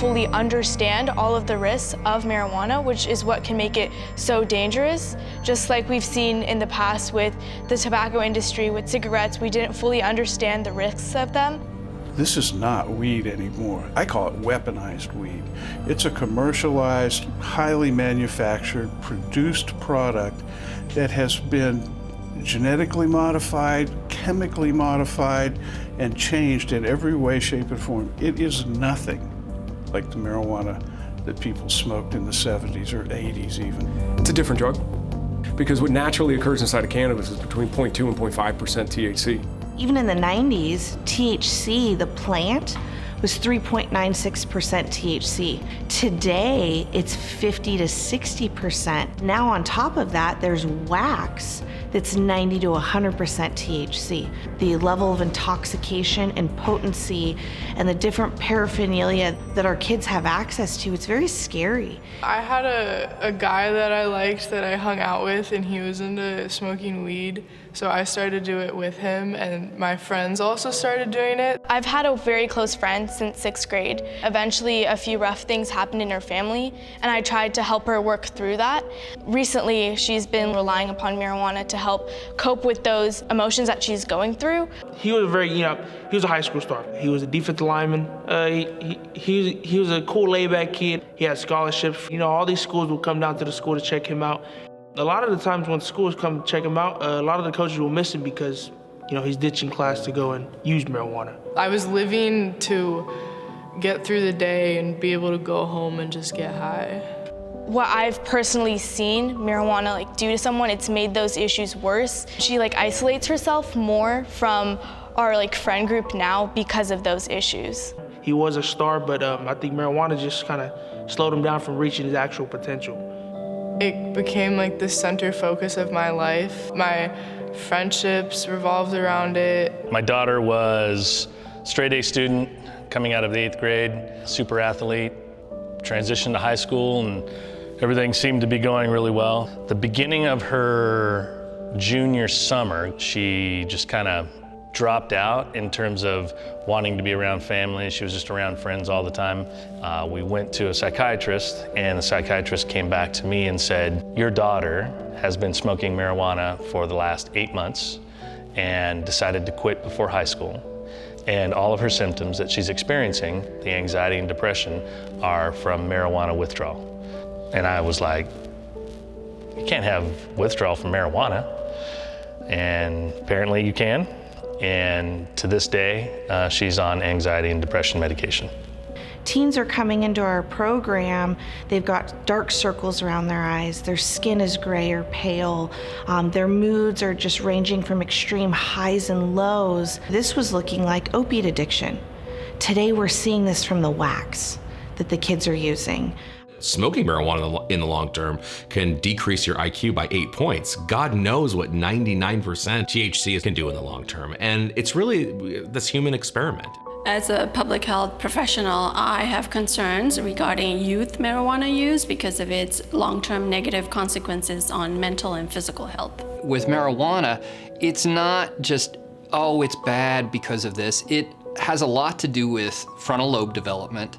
fully understand all of the risks of marijuana, which is what can make it so dangerous. Just like we've seen in the past with the tobacco industry, with cigarettes, we didn't fully understand the risks of them. This is not weed anymore. I call it weaponized weed. It's a commercialized, highly manufactured, produced product that has been genetically modified, chemically modified, and changed in every way, shape, and form. It is nothing like the marijuana that people smoked in the 70s or 80s even. It's a different drug because what naturally occurs inside of cannabis is between 0.2 and 0.5% THC. Even in the 90s, THC, the plant, was 3.96% THC. Today, it's 50 to 60%. Now on top of that, there's wax that's 90 to 100% THC. The level of intoxication and potency and the different paraphernalia that our kids have access to, it's very scary. I had a guy that I liked that I hung out with, and he was into smoking weed. So I started to do it with him, and my friends also started doing it. I've had a very close friend since 6th grade. Eventually, a few rough things happened in her family, and I tried to help her work through that. Recently, she's been relying upon marijuana to help cope with those emotions that she's going through. He was he was a high school star. He was a defensive lineman. He was a cool, laid-back kid. He had scholarships. All these schools would come down to the school to check him out. A lot of the times when schools come check him out, a lot of the coaches will miss him because, he's ditching class to go and use marijuana. I was living to get through the day and be able to go home and just get high. What I've personally seen marijuana do to someone, it's made those issues worse. She isolates herself more from our friend group now because of those issues. He was a star, but I think marijuana just kind of slowed him down from reaching his actual potential. It became the center focus of my life. My friendships revolved around it. My daughter was a straight-A student coming out of the 8th grade, super athlete, transitioned to high school, and everything seemed to be going really well. The beginning of her junior summer, she just kind of dropped out in terms of wanting to be around family. She was just around friends all the time. We went to a psychiatrist, and the psychiatrist came back to me and said, your daughter has been smoking marijuana for the last 8 months and decided to quit before high school. And all of her symptoms that she's experiencing, the anxiety and depression, are from marijuana withdrawal. And I was like, you can't have withdrawal from marijuana. And apparently you can. And to this day, she's on anxiety and depression medication. Teens are coming into our program, they've got dark circles around their eyes, their skin is gray or pale, their moods are just ranging from extreme highs and lows. This was looking like opiate addiction. Today we're seeing this from the wax that the kids are using. Smoking marijuana in the long term can decrease your IQ by 8 points. God knows what 99% THC can do in the long term. And it's really this human experiment. As a public health professional, I have concerns regarding youth marijuana use because of its long-term negative consequences on mental and physical health. With marijuana, it's not just, oh, it's bad because of this. It has a lot to do with frontal lobe development.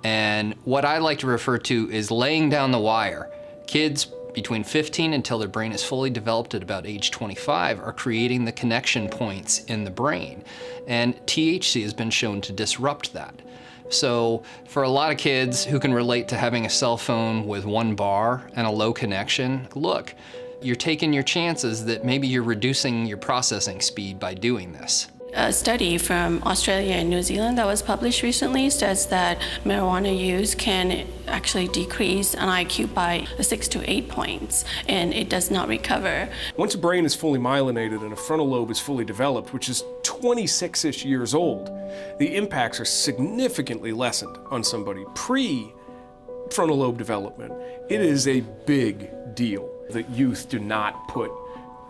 And what I like to refer to is laying down the wire. Kids between 15 until their brain is fully developed at about age 25 are creating the connection points in the brain. And THC has been shown to disrupt that. So for a lot of kids who can relate to having a cell phone with one bar and a low connection, look, you're taking your chances that maybe you're reducing your processing speed by doing this. A study from Australia and New Zealand that was published recently says that marijuana use can actually decrease an IQ by 6 to 8 points, and it does not recover. Once a brain is fully myelinated and a frontal lobe is fully developed, which is 26-ish years old, the impacts are significantly lessened on somebody pre-frontal lobe development. It is a big deal that youth do not put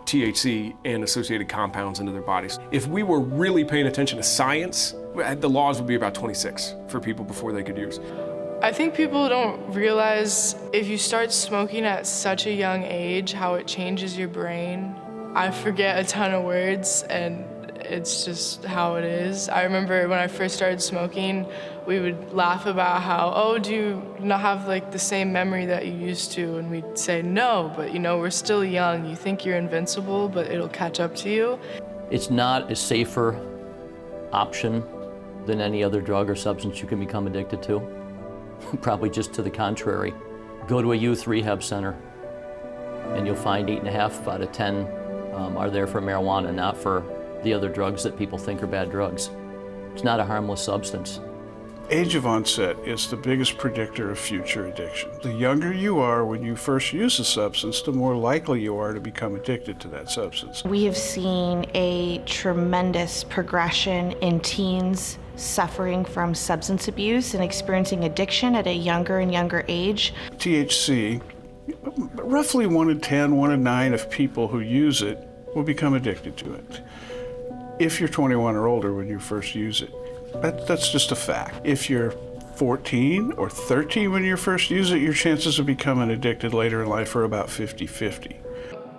THC and associated compounds into their bodies. If we were really paying attention to science, the laws would be about 26 for people before they could use. I think people don't realize if you start smoking at such a young age, how it changes your brain. I forget a ton of words, and it's just how it is. I remember when I first started smoking, we would laugh about how, oh, do you not have like the same memory that you used to? And we'd say, no, but you know, we're still young. You think you're invincible, but it'll catch up to you. It's not a safer option than any other drug or substance you can become addicted to. Probably just to the contrary. Go to a youth rehab center and you'll find 8.5 out of 10 are there for marijuana, not for the other drugs that people think are bad drugs. It's not a harmless substance. Age of onset is the biggest predictor of future addiction. The younger you are when you first use a substance, the more likely you are to become addicted to that substance. We have seen a tremendous progression in teens suffering from substance abuse and experiencing addiction at a younger and younger age. THC, roughly 1 in 10, 1 in 9 of people who use it will become addicted to it. If you're 21 or older when you first use it. That's just a fact. If you're 14 or 13 when you first use it, your chances of becoming addicted later in life are about 50-50.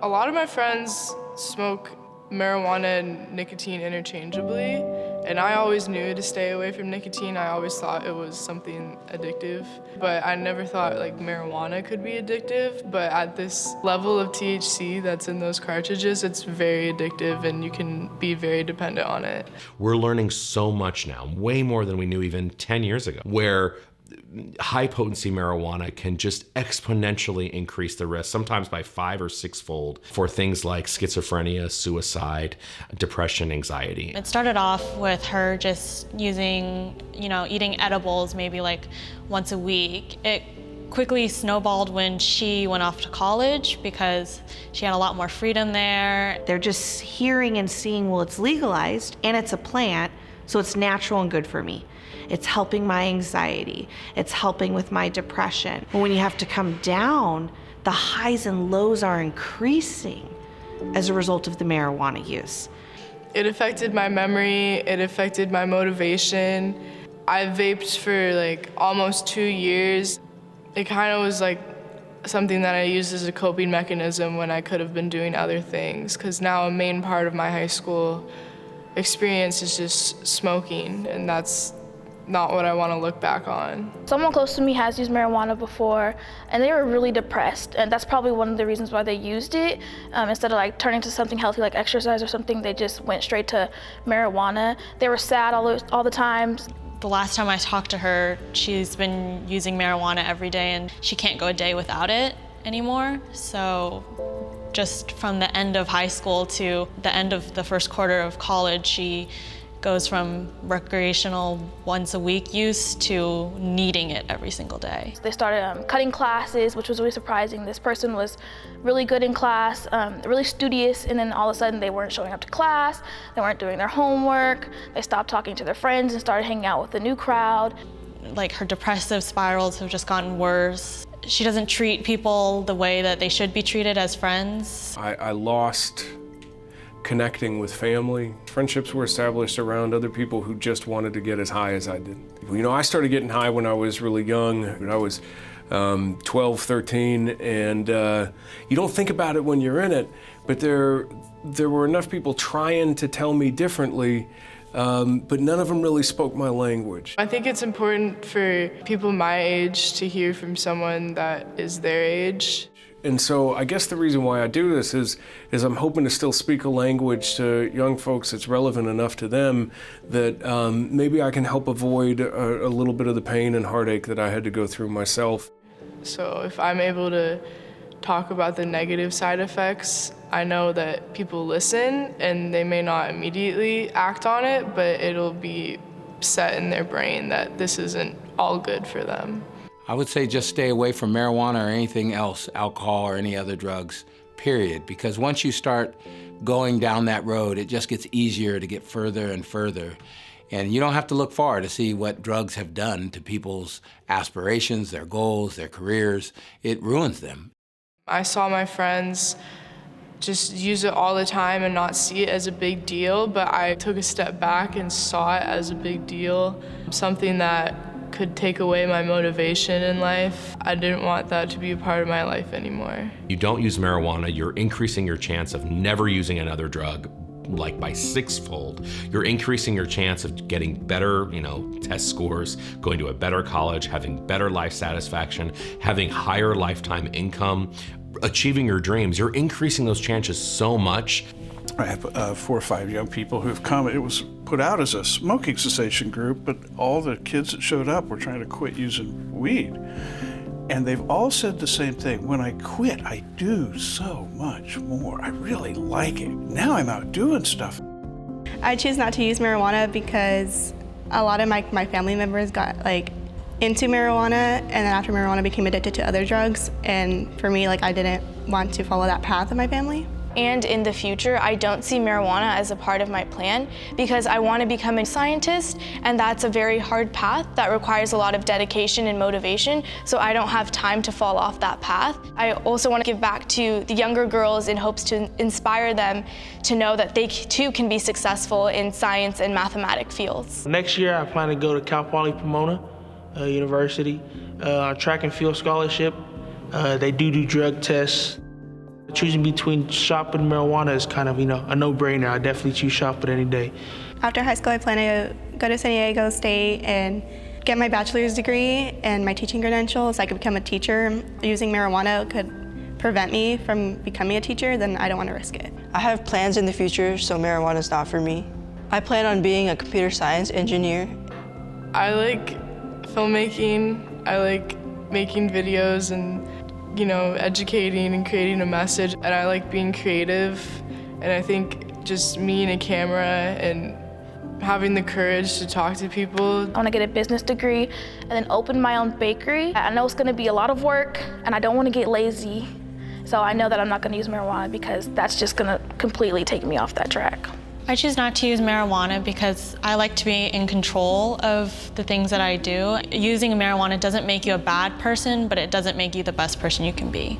A lot of my friends smoke marijuana and nicotine interchangeably, and I always knew to stay away from nicotine. I always thought it was something addictive, but I never thought like marijuana could be addictive. But at this level of THC that's in those cartridges, it's very addictive and you can be very dependent on it. We're learning so much now, way more than we knew even 10 years ago, where high potency marijuana can just exponentially increase the risk, sometimes by 5 or 6-fold, for things like schizophrenia, suicide, depression, anxiety. It started off with her just using, eating edibles maybe like once a week. It quickly snowballed when she went off to college because she had a lot more freedom there. They're just hearing and seeing, well, it's legalized and it's a plant, so it's natural and good for me. It's helping my anxiety. It's helping with my depression. But when you have to come down, the highs and lows are increasing as a result of the marijuana use. It affected my memory, it affected my motivation. I vaped for like almost 2 years. It kind of was like something that I used as a coping mechanism when I could have been doing other things, because now a main part of my high school experience is just smoking, and that's not what I want to look back on. Someone close to me has used marijuana before, and they were really depressed, and that's probably one of the reasons why they used it. Instead of like turning to something healthy like exercise or something, they just went straight to marijuana. They were sad all the time. The last time I talked to her, she's been using marijuana every day and she can't go a day without it anymore. So just from the end of high school to the end of the first quarter of college, she goes from recreational once a week use to needing it every single day. They started cutting classes, which was really surprising. This person was really good in class, really studious, and then all of a sudden they weren't showing up to class, they weren't doing their homework, they stopped talking to their friends and started hanging out with the new crowd. Like her depressive spirals have just gotten worse. She doesn't treat people the way that they should be treated as friends. I lost connecting with family. Friendships were established around other people who just wanted to get as high as I did. I started getting high when I was really young. I was 12, 13, and you don't think about it when you're in it, but there were enough people trying to tell me differently, but none of them really spoke my language. I think it's important for people my age to hear from someone that is their age. And so I guess the reason why I do this is I'm hoping to still speak a language to young folks that's relevant enough to them that maybe I can help avoid a little bit of the pain and heartache that I had to go through myself. So if I'm able to talk about the negative side effects, I know that people listen and they may not immediately act on it, but it'll be set in their brain that this isn't all good for them. I would say just stay away from marijuana or anything else, alcohol or any other drugs, period. Because once you start going down that road, it just gets easier to get further and further. And you don't have to look far to see what drugs have done to people's aspirations, their goals, their careers. It ruins them. I saw my friends just use it all the time and not see it as a big deal, but I took a step back and saw it as a big deal, something that could take away my motivation in life. I didn't want that to be a part of my life anymore. You don't use marijuana, you're increasing your chance of never using another drug like by 6-fold. You're increasing your chance of getting better, test scores, going to a better college, having better life satisfaction, having higher lifetime income, achieving your dreams. You're increasing those chances so much. I have 4 or 5 young people who have come. It was put out as a smoking cessation group, but all the kids that showed up were trying to quit using weed. And they've all said the same thing. When I quit, I do so much more. I really like it. Now I'm out doing stuff. I choose not to use marijuana because a lot of my family members got into marijuana, and then after marijuana became addicted to other drugs. And for me, I didn't want to follow that path of my family. And in the future, I don't see marijuana as a part of my plan because I want to become a scientist, and that's a very hard path that requires a lot of dedication and motivation, so I don't have time to fall off that path. I also want to give back to the younger girls in hopes to inspire them to know that they too can be successful in science and mathematic fields. Next year, I plan to go to Cal Poly Pomona University, track and field scholarship. They do drug tests. Choosing between shop and marijuana is kind of, a no-brainer. I definitely choose shop it any day. After high school, I plan to go to San Diego State and get my bachelor's degree and my teaching credentials so I could become a teacher. Using marijuana could prevent me from becoming a teacher, then I don't want to risk it. I have plans in the future, so marijuana is not for me. I plan on being a computer science engineer. I like filmmaking. I like making videos and educating and creating a message, and I like being creative, and I think just me and a camera and having the courage to talk to people. I want to get a business degree and then open my own bakery. I know it's going to be a lot of work, and I don't want to get lazy, so I know that I'm not going to use marijuana because that's just going to completely take me off that track. I choose not to use marijuana because I like to be in control of the things that I do. Using marijuana doesn't make you a bad person, but it doesn't make you the best person you can be.